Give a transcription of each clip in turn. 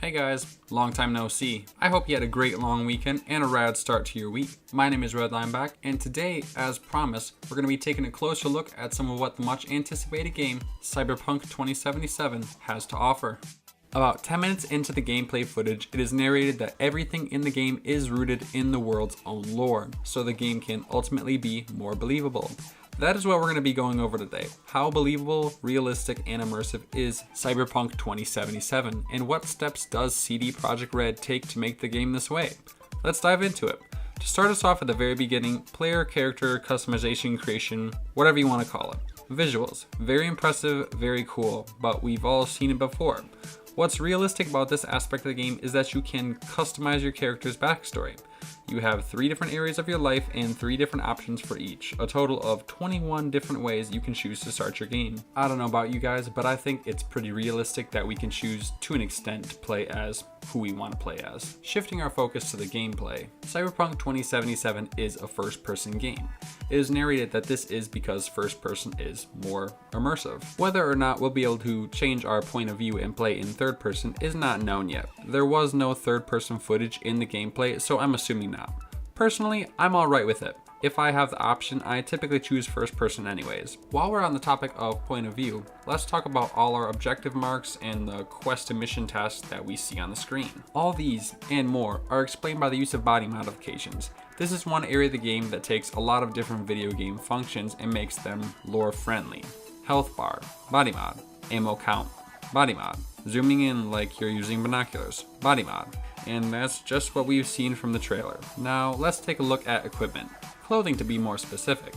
Hey guys, long time no see. I hope you had a great long weekend and a rad start to your week. My name is Redlineback, and today, as promised, we're going to be taking a closer look at some of what the much anticipated game, CyberPunk 2077, has to offer. About 10 minutes into the gameplay footage, it is narrated that everything in the game is rooted in the world's own lore, so the game can ultimately be more believable. That is what we're going to be going over today. How believable, realistic, and immersive is CyberPunk 2077, and what steps does CD Projekt Red take to make the game this way? Let's dive into it. To start us off at the very beginning, player, character, customization, creation, whatever you want to call it. Visuals. Very impressive, very cool, but we've all seen it before. What's realistic about this aspect of the game is that you can customize your character's backstory. You have 3 different areas of your life and 3 different options for each, a total of 21 different ways you can choose to start your game. I don't know about you guys, but I think it's pretty realistic that we can choose to an extent to play as who we want to play as. Shifting our focus to the gameplay, Cyberpunk 2077 is a first-person game. It is narrated that this is because first-person is more immersive. Whether or not we'll be able to change our point of view and play in third-person is not known yet. There was no third-person footage in the gameplay, so I'm assuming not. Personally, I'm alright with it. If I have the option, I typically choose first person anyways. While we're on the topic of point of view, let's talk about all our objective marks and the quest and mission tasks that we see on the screen. All these and more are explained by the use of body modifications. This is one area of the game that takes a lot of different video game functions and makes them lore friendly. Health bar, body mod, ammo count, body mod, zooming in like you're using binoculars, body mod. And that's just what we've seen from the trailer. Now let's take a look at equipment. Clothing to be more specific.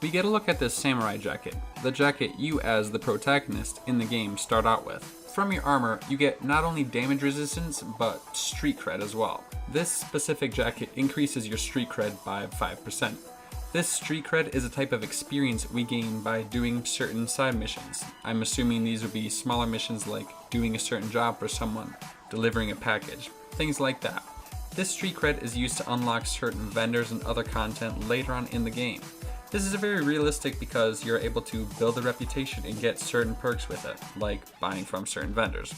We get a look at this samurai jacket, the jacket you as the protagonist in the game start out with. From your armor, you get not only damage resistance, but street cred as well. This specific jacket increases your street cred by 5%. This street cred is a type of experience we gain by doing certain side missions. I'm assuming these would be smaller missions like doing a certain job for someone, delivering a package, things like that. This street cred is used to unlock certain vendors and other content later on in the game. This is very realistic because you're able to build a reputation and get certain perks with it, like buying from certain vendors.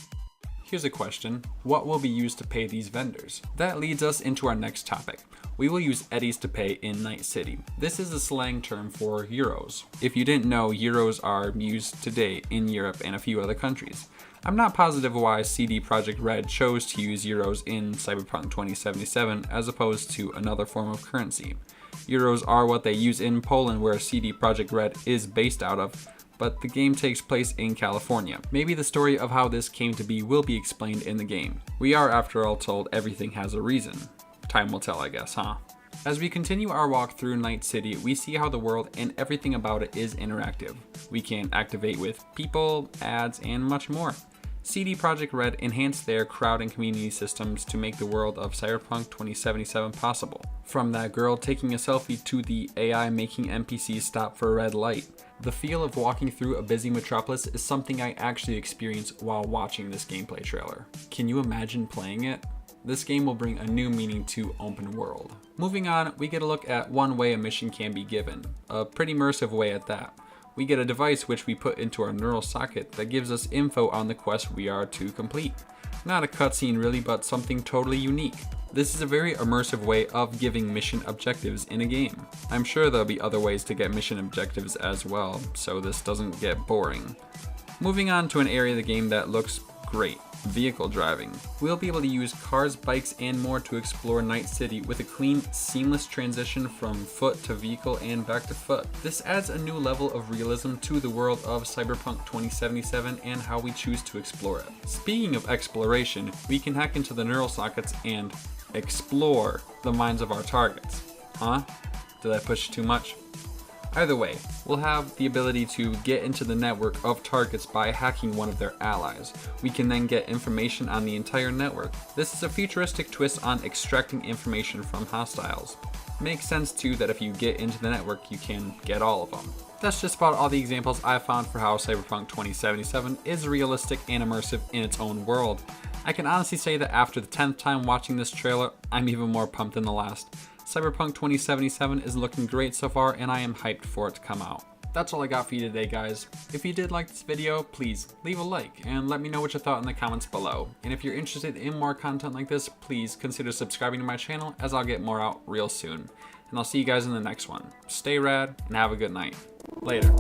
Here's a question, what will be used to pay these vendors? That leads us into our next topic. We will use eddies to pay in Night City. This is a slang term for euros. If you didn't know, euros are used today in Europe and a few other countries. I'm not positive why CD Projekt Red chose to use euros in Cyberpunk 2077 as opposed to another form of currency. Euros are what they use in Poland, where CD Projekt Red is based out of, but the game takes place in California. Maybe the story of how this came to be will be explained in the game. We are, after all, told everything has a reason. Time will tell, I guess, huh? As we continue our walk through Night City, we see how the world and everything about it is interactive. We can activate with people, ads, and much more. CD Projekt Red enhanced their crowd and community systems to make the world of Cyberpunk 2077 possible. From that girl taking a selfie to the AI making NPCs stop for a red light, the feel of walking through a busy metropolis is something I actually experienced while watching this gameplay trailer. Can you imagine playing it? This game will bring a new meaning to open world. Moving on, we get a look at one way a mission can be given, a pretty immersive way at that. We get a device which we put into our neural socket that gives us info on the quest we are to complete. Not a cutscene really, but something totally unique. This is a very immersive way of giving mission objectives in a game. I'm sure there'll be other ways to get mission objectives as well, so this doesn't get boring. Moving on to an area of the game that looks great. Vehicle driving. We'll be able to use cars, bikes, and more to explore Night City with a clean, seamless transition from foot to vehicle and back to foot. This adds a new level of realism to the world of Cyberpunk 2077 and how we choose to explore it. Speaking of exploration, we can hack into the neural sockets and explore the minds of our targets. Huh? Did I push too much? Either way, we'll have the ability to get into the network of targets by hacking one of their allies. We can then get information on the entire network. This is a futuristic twist on extracting information from hostiles. Makes sense too that if you get into the network, you can get all of them. That's just about all the examples I've found for how Cyberpunk 2077 is realistic and immersive in its own world. I can honestly say that after the 10th time watching this trailer, I'm even more pumped than the last. Cyberpunk 2077 is looking great so far, and I am hyped for it to come out. that's all I got for you today, guys. If you did like this video, please leave a like and let me know what you thought in the comments below. And if you're interested in more content like this, please consider subscribing to my channel, as I'll get more out real soon. And I'll see you guys in the next one. Stay rad and have a good night. Later.